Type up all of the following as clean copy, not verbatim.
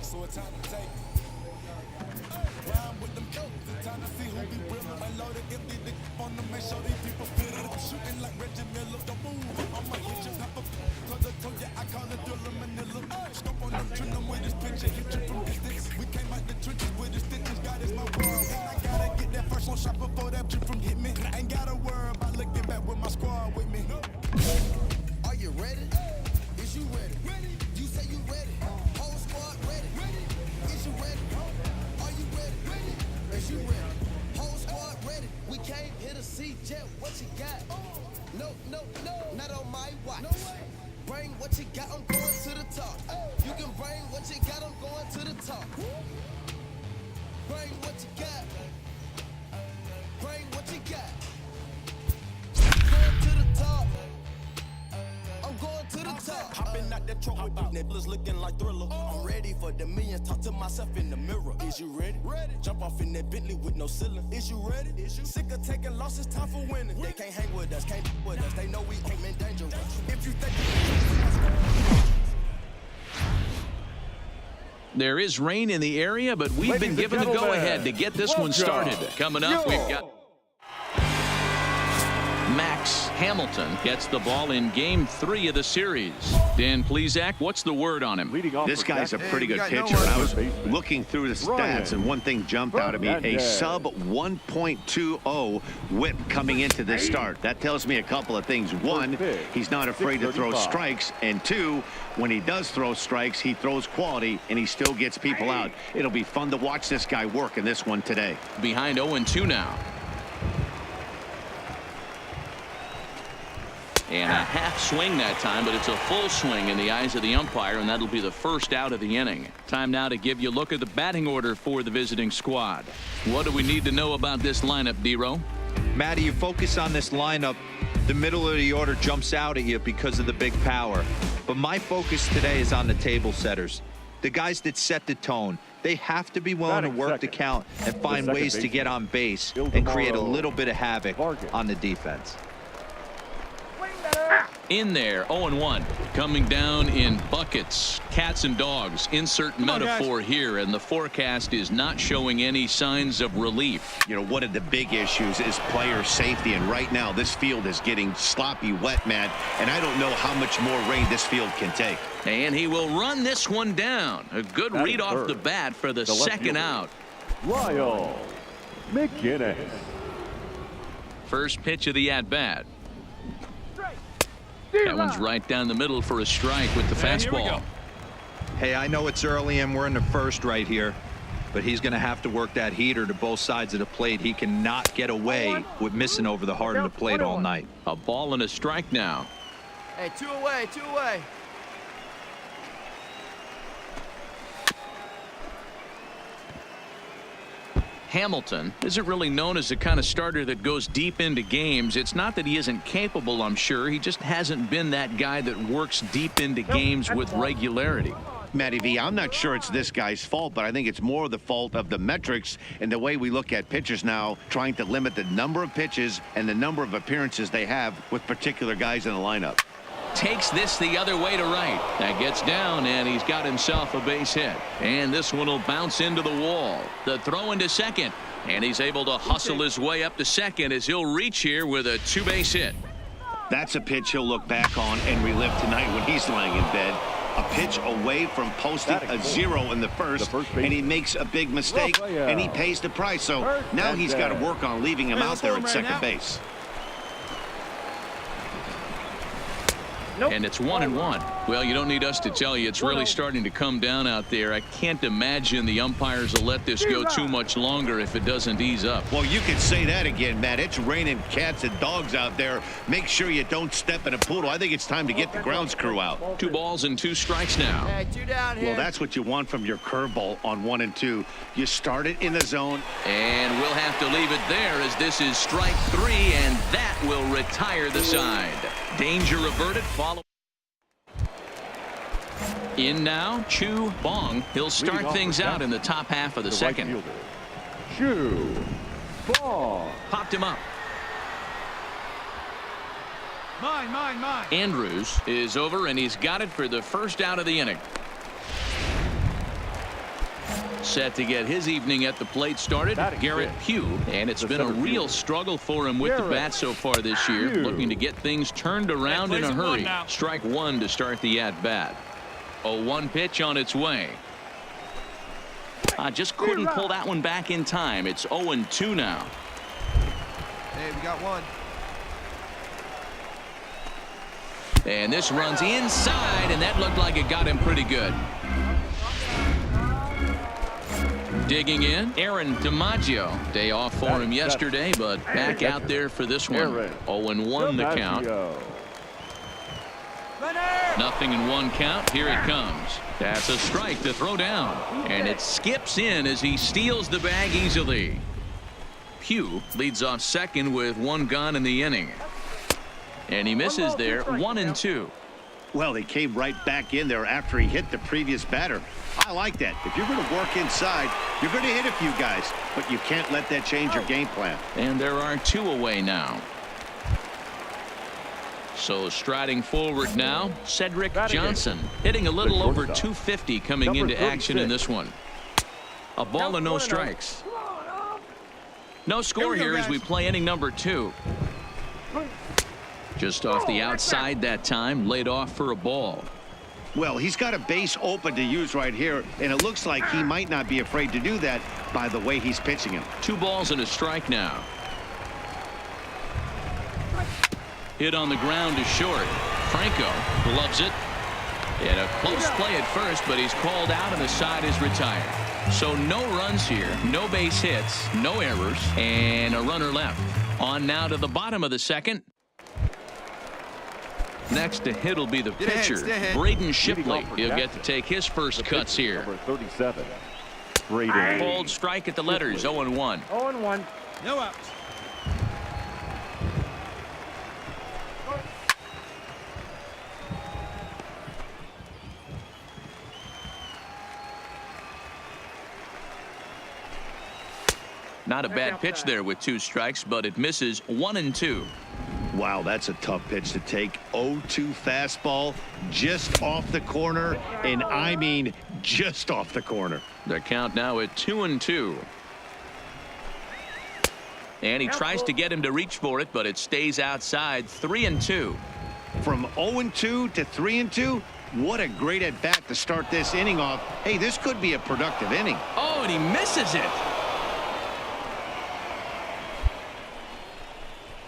So it's time to take round with them dope. Time to see who be real and loaded. Empty the on them, make sure these people feel it. I'm shooting like Reggie Miller. Don't move, I'ma hit you pepper. Cause I told ya I call it Thriller Manila. Scope on them, trim them with this picture. Hit you from distance. We came out the trenches with the stitches. God is my world. And I gotta get that first one shot before that trip from hit me. I ain't gotta worry about looking back with my squad with me. Are you ready? Is you ready? You say you ready. Whole squad ready. Is you ready? Are you ready? Is you ready? Whole squad ready. We came here to see Jet. What you got? No, not on my watch. No way. Bring what you got, I'm going to the top. You can bring what you got, I'm going to the top. Bring what you got. Bring what you got. Going to the top. I'm going to the top. Hopping out that truck with these nibblers looking like Thriller. I'm ready for the millions. Talk to myself in the mirror. Is you ready? Jump off in that Bentley with no ceiling. Is you ready? Sick of taking losses, time for winning. They can't hang with us, can't with us. They know we aim in danger. If you think There is rain in the area, but we've been given the go-ahead to get this one started. Coming up, we've got Max Hamilton gets the ball in Game 3 of the series. Dan Plesac, what's the word on him? This guy's a pretty good pitcher. I was looking through the stats, and one thing jumped out at me, a sub 1.20 whip coming into this start. That tells me a couple of things. One, he's not afraid to throw strikes, and two, when he does throw strikes, he throws quality, and he still gets people out. It'll be fun to watch this guy work in this one today. Behind 0-2 now. And a half swing that time, but it's a full swing in the eyes of the umpire, and that'll be the first out of the inning. Time now to give you a look at the batting order for the visiting squad. What do we need to know about this lineup, D-Row? Matty, you focus on this lineup, the middle of the order jumps out at you because of the big power. But my focus today is on the table setters, the guys that set the tone. They have to be willing to work the count and find ways to get on base and create a little bit of havoc on the defense. In there, 0-1. Coming down in buckets. Cats and dogs. Insert metaphor here, and the forecast is not showing any signs of relief. You know, one of the big issues is player safety, and right now this field is getting sloppy wet, Matt, and I don't know how much more rain this field can take. And he will run this one down. A good read off the bat for the second out. Lyle McGinnis. First pitch of the at-bat. That one's right down the middle for a strike with the fastball. Hey, I know it's early and we're in the first right here, but he's going to have to work that heater to both sides of the plate. He cannot get away with missing over the heart of the plate all night. A ball and a strike now. Hey, two away. Hamilton isn't really known as the kind of starter that goes deep into games. It's not that he isn't capable, I'm sure. He just hasn't been that guy that works deep into games with regularity. Matty V, I'm not sure it's this guy's fault, but I think it's more the fault of the metrics and the way we look at pitchers now, trying to limit the number of pitches and the number of appearances they have with particular guys in the lineup. Takes this the other way to right. That gets down, and he's got himself a base hit. And this one will bounce into the wall. The throw into second, and he's able to hustle his way up to second as he'll reach here with a two-base hit. That's a pitch he'll look back on and relive tonight when he's lying in bed. A pitch away from posting a 0 in the first, and he makes a big mistake, and he pays the price. So now he's got to work on leaving him out there at second base. And it's 1-1. Well, you don't need us to tell you it's really starting to come down out there. I can't imagine the umpires will let this go too much longer if it doesn't ease up. Well, you could say that again, Matt. It's raining cats and dogs out there. Make sure you don't step in a poodle. I think it's time to get the grounds crew out. 2 balls and 2 strikes now. Hey, 2 down here. Well, that's what you want from your curveball on 1 and 2. You start it in the zone. And we'll have to leave it there as this is strike 3, and that will retire the side. Danger averted. Follow. In now, Chu Bong. He'll start things out in the top half of the second. Chu Bong. Popped him up. mine. Andrews is over, and he's got it for the first out of the inning. Set to get his evening at the plate started, Garrett Pugh. And it's been a real struggle for him with the bat so far this year. Looking to get things turned around in a hurry. Strike one to start the at-bat. 0-1 pitch on its way. Just couldn't pull that one back in time. It's 0-2 now. Hey, we got one. And this runs inside, and that looked like it got him pretty good. Digging in, Aaron DiMaggio. Day off for him yesterday, but back out there for this one. 0-1 the count. Nothing in one count. Here it comes. That's a strike to throw down. And it skips in as he steals the bag easily. Pugh leads off second with one gone in the inning. And he misses there. 1-2. Well, he came right back in there after he hit the previous batter. I like that. If you're going to work inside, you're going to hit a few guys, but you can't let that change your game plan. And there are two away now. So striding forward now, Cedric Johnson, hitting a little over 250 coming into action in this one. A ball and no strikes. No score here as we play inning number 2. Just off the outside that time, laid off for a ball. Well, he's got a base open to use right here, and it looks like he might not be afraid to do that by the way he's pitching him. 2 balls and a strike now. Hit on the ground to short. Franco gloves it. And a close play at first, but he's called out and the side is retired. So no runs here, no base hits, no errors, and a runner left. On now to the bottom of the second. Next to hit will be the pitcher, Braden Shipley. He'll get to take his first cuts here. Number 37, Braden. Called strike at the letters, 0-1. 0-1. No outs. Not a bad pitch there with 2 strikes, but it misses. 1-2. Wow, that's a tough pitch to take. 0-2 fastball just off the corner, and I mean just off the corner. The count now at 2-2. And he tries to get him to reach for it, but it stays outside. 3-2. From 0-2 to 3-2, what a great at bat to start this inning off. Hey, this could be a productive inning. Oh, and he misses it.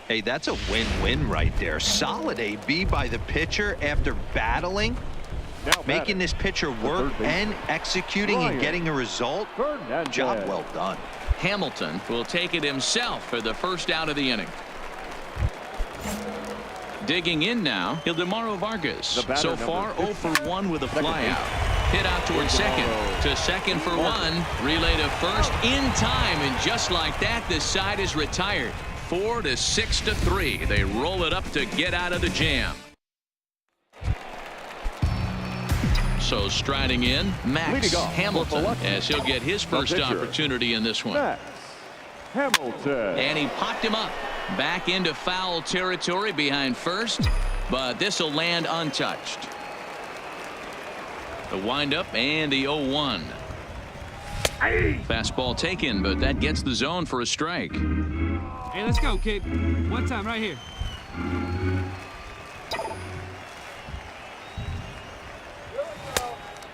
Hey, that's a win-win right there. Solid AB by the pitcher after battling, making this pitcher work and executing and getting a result. Job well done. Hamilton will take it himself for the first out of the inning. Digging in now, Ildemaro Vargas. So far, 0 for 1 with a flyout. Hit out towards second. To second for 1. Relay to first in time, and just like that, this side is retired. 4-6-3. They roll it up to get out of the jam. So striding in, Max Hamilton, as he'll get his first opportunity in this one. Max Hamilton. And he popped him up. Back into foul territory behind first, but this will land untouched. The windup and the 0-1. Fastball taken, but that gets the zone for a strike. Hey, let's go, kid. One time right here.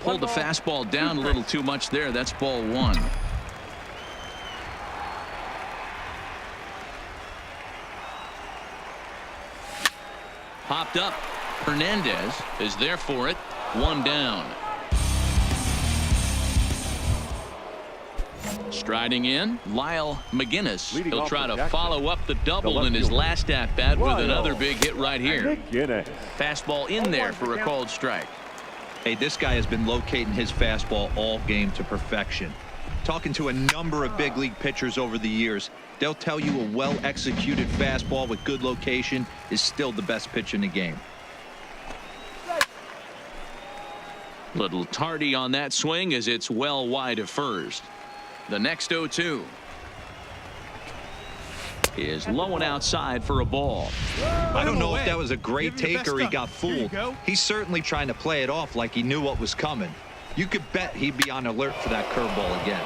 Pulled the fastball down a little too much there. That's ball 1. Popped up. Hernandez is there for it. 1 down. Striding in, Lyle McGinnis. He'll try to follow up the double in his last at-bat with another big hit right here. Fastball in there for a called strike. Hey, this guy has been locating his fastball all game to perfection. Talking to a number of big league pitchers over the years, they'll tell you a well-executed fastball with good location is still the best pitch in the game. Little tardy on that swing as it's well wide of first. The next 0-2 is low and outside for a ball. I don't know if that was a great take or he got fooled. He's certainly trying to play it off like he knew what was coming. You could bet he'd be on alert for that curveball again.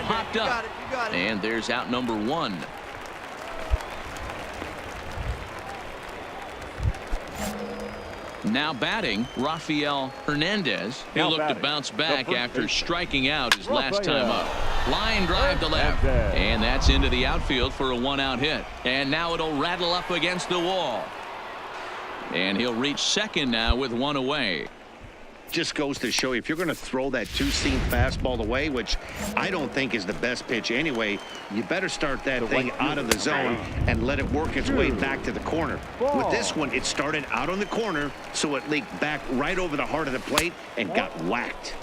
Popped up. You got it. And there's out number one. Now batting, Rafael Hernandez. He'll look to bounce back after striking out his last time up. Line drive to left. And that's into the outfield for a one-out hit. And now it'll rattle up against the wall. And he'll reach second now with one away. Just goes to show you, if you're going to throw that two-seam fastball away, which I don't think is the best pitch anyway, you better start that thing out of the zone and let it work its way back to the corner. With this one, it started out on the corner, so it leaked back right over the heart of the plate and got whacked.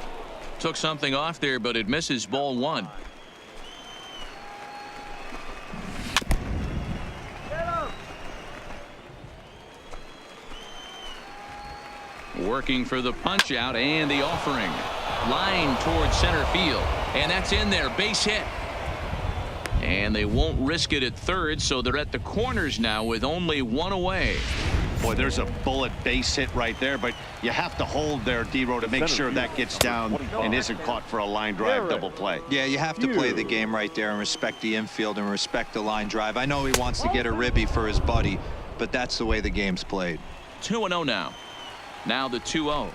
Took something off there, but it misses ball one. Working for the punch out and the offering. Line towards center field. And that's in there. Base hit. And they won't risk it at third, so they're at the corners now with only one away. Boy, there's a bullet base hit right there, but you have to hold there, D-Row, to make sure that gets down and isn't caught for a line drive double play. Yeah, you have to play the game right there and respect the infield and respect the line drive. I know he wants to get a ribby for his buddy, but that's the way the game's played. 2-0 now. Now the 2-0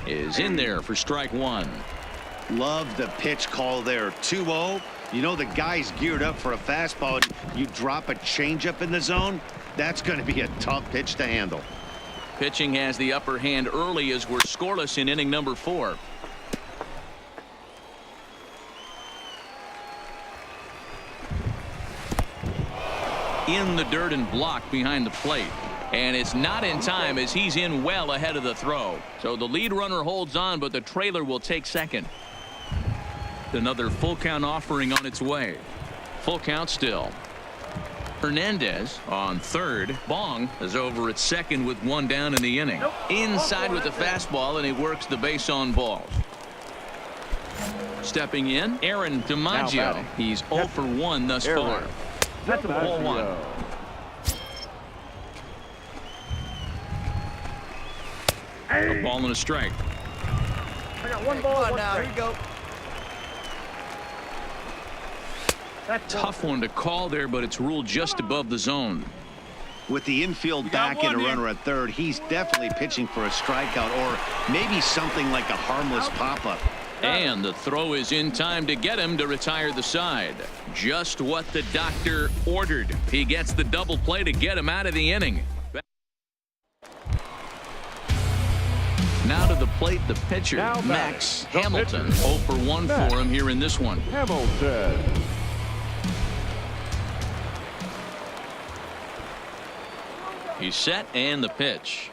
is in there for strike one. Love the pitch call there. 2-0. You know the guy's geared up for a fastball. You drop a changeup in the zone, that's going to be a tough pitch to handle. Pitching has the upper hand early as we're scoreless in inning number 4. In the dirt and blocked behind the plate. And it's not in time as he's in well ahead of the throw. So the lead runner holds on, but the trailer will take second. Another full count offering on its way. Full count still. Hernandez on third. Bong is over at second with one down in the inning. Inside with the fastball, and he works the base on balls. Stepping in, Aaron DiMaggio. He's 0 for 1 thus far. That's a ball one. A ball and a strike. I got one ball now. Here you go. Tough one to call there, but it's ruled just above the zone. With the infield back and a runner at third, he's definitely pitching for a strikeout or maybe something like a harmless pop-up. And the throw is in time to get him to retire the side. Just what the doctor ordered. He gets the double play to get him out of the inning. Now to the plate, the pitcher, Max Hamilton. 0 for 1 for him here in this one. Hamilton. He's set and the pitch.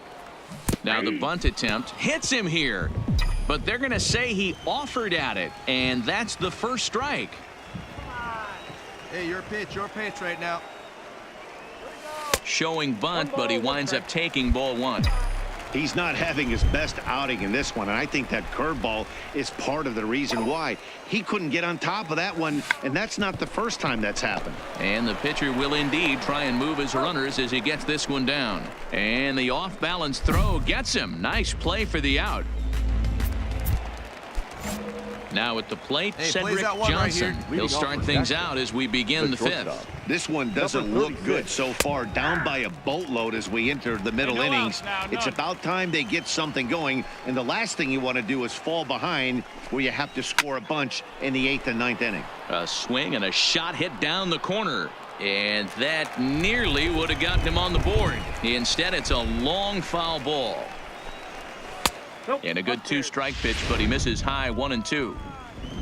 Now the bunt attempt hits him here. But they're going to say he offered at it. And that's the first strike. Hey, your pitch right now. Showing bunt, but he winds up taking ball one. He's not having his best outing in this one, and I think that curveball is part of the reason why. He couldn't get on top of that one, and that's not the first time that's happened. And the pitcher will indeed try and move his runners as he gets this one down. And the off-balance throw gets him. Nice play for the out. Now at the plate, Cedric Johnson. He'll start things out as we begin the fifth. This one doesn't look good so far. Down by a boatload as we enter the middle innings. It's about time they get something going. And the last thing you want to do is fall behind where you have to score a bunch in the 8th and 9th inning. A swing and a shot hit down the corner. And that nearly would have gotten him on the board. Instead, it's a long foul ball. And a good 2-strike pitch, but he misses high 1 and 2.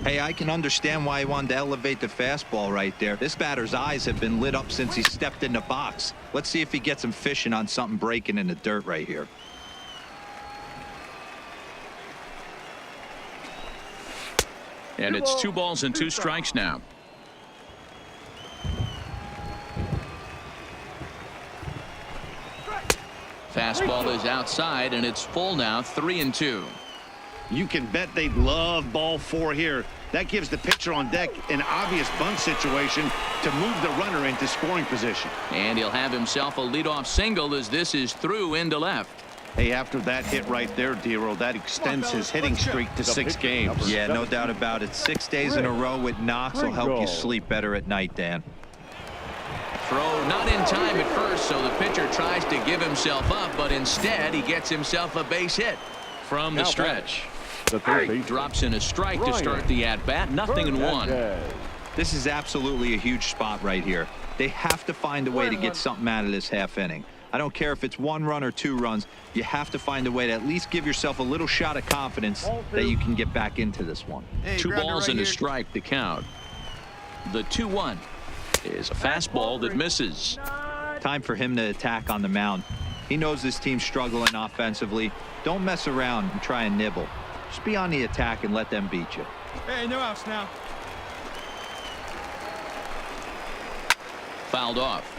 Hey, I can understand why he wanted to elevate the fastball right there. This batter's eyes have been lit up since he stepped in the box. Let's see if he gets him fishing on something breaking in the dirt right here. And it's 2 balls and 2 strikes now. Fastball is outside, and it's full now, 3 and 2. You can bet they'd love ball 4 here. That gives the pitcher on deck an obvious bunt situation to move the runner into scoring position. And he'll have himself a leadoff single as this is through into left. Hey, after that hit right there, Dero, that extends his hitting streak to 6 games. Yeah, no doubt about it. 6 days in a row with knocks will help you sleep better at night, Dan. Throw not in time at first, so the pitcher tries to give himself up, but instead he gets himself a base hit from the stretch. Drops in a strike to start the at-bat. 0-1. This is absolutely a huge spot right here. They have to find a way to get something out of this half inning. I don't care if it's 1 run or 2 runs. You have to find a way to at least give yourself a little shot of confidence that you can get back into this one. Hey, 2 balls right and a here. strike to count. The 2-1 is a fastball that misses. Time for him to attack on the mound. He knows this team's struggling offensively. Don't mess around and try and nibble. Just be on the attack and let them beat you. Hey, no outs now. Fouled off.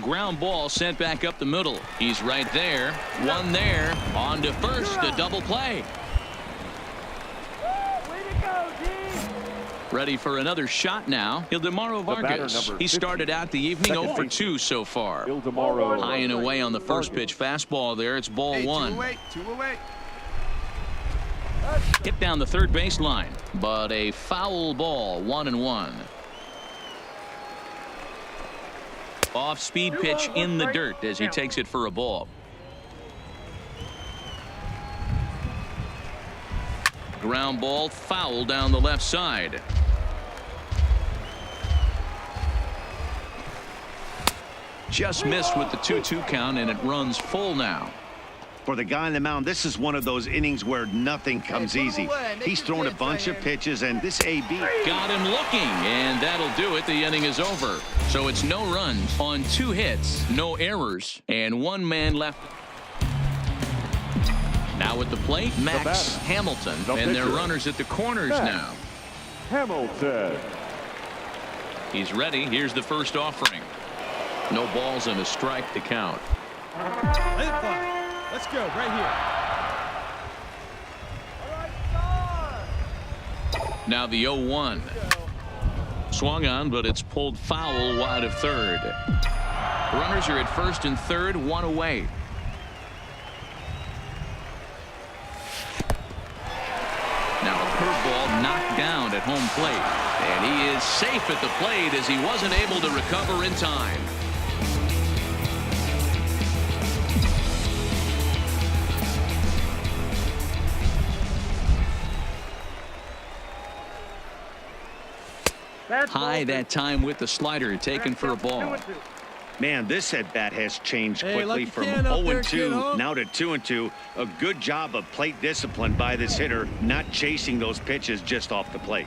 Ground ball sent back up the middle. He's right there. One there. On to first. A double play. Ready for another shot now. Ildemaro Vargas. He started out the evening 0 for 2 so far. High and away on the first pitch fastball there. It's ball 1. Two away. Hit down the third baseline, but a foul ball. 1-1. Off speed pitch in the dirt as he takes it for a ball. Ground ball foul down the left side. Just missed with the 2-2 count, and it runs full now. For the guy on the mound, this is one of those innings where nothing comes easy. He's thrown a bunch of pitches, and this AB got him looking, and that'll do it. The inning is over. So it's no runs on 2 hits, no errors, and 1 man left. Now at the plate, Max Hamilton, and their runners at the corners now. Hamilton. He's ready. Here's the first offering. No balls and a strike to count. Let it fly. Let's go right here. Now the 0-1. Swung on, but it's pulled foul wide of third. Runners are at first and third, 1 away. Now a curveball knocked down at home plate. And he is safe at the plate as he wasn't able to recover in time. High that time with the slider taken for a ball. Man, this at bat has changed quickly like you from can up there, 0-2 kid, huh? now to 2-2. A good job of plate discipline by this hitter, not chasing those pitches just off the plate.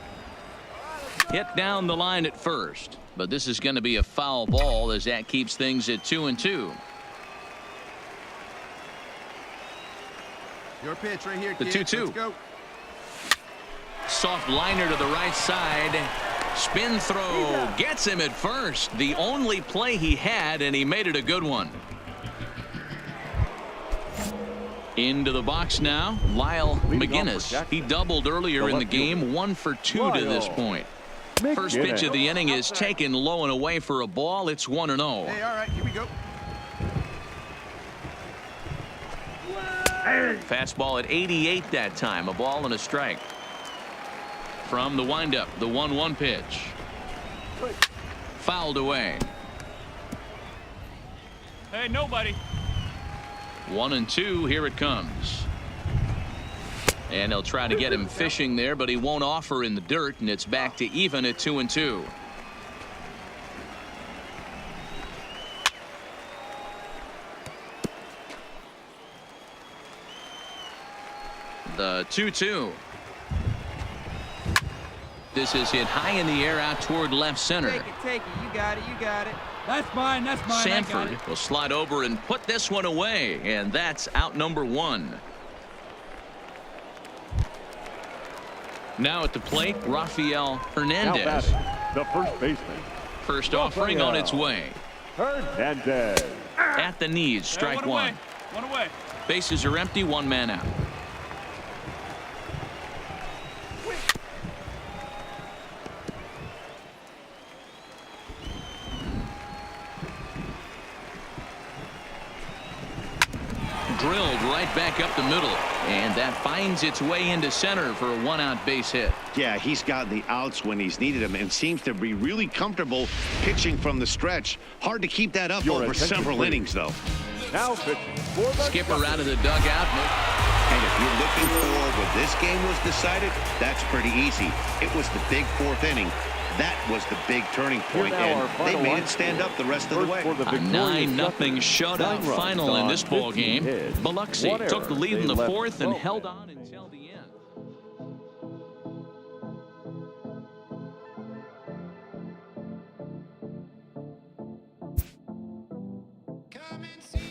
Hit down the line at first, but this is going to be a foul ball as that keeps things at 2-2. Your pitch right here, The kid. 2-2. Let's go. Soft liner to the right side. Spin throw gets him at first. The only play he had, and he made it a good one. Into the box now, Lyle McGinnis. He doubled earlier in the game, 1 for 2 to this point. First pitch of the inning is taken low and away for a ball. It's 1-0. Hey, all right, here we go. Fastball at 88 that time. A ball and a strike. From the windup, the 1-1 pitch. Fouled away. Hey, nobody. 1-2. Here it comes. And they'll try to get him fishing there, but he won't offer in the dirt, and it's back to even at 2-2. The 2-2. This is hit high in the air out toward left center. Take it. You got it. That's mine. That's mine. I got Sanford it. will slide over and put this one away, and that's out number 1. Now at the plate, Rafael Hernandez. The first baseman. First offering on its way. Hernandez. At the knees, strike Hey, one. One away. Bases are empty, 1 man out. drilled right back up the middle. And that finds its way into center for a one-out base hit. Yeah, he's gotten the outs when he's needed them and seems to be really comfortable pitching from the stretch. Hard to keep that up over several innings, though. Now pitching for the Skipper out of the dugout. And if you're looking for when this game was decided, that's pretty easy. It was the big fourth inning. That was the big turning point, and they made it stand up the rest of the way. A 9-0 shutout final in this ball game. Biloxi took the lead in the fourth and held on until the end. Come and see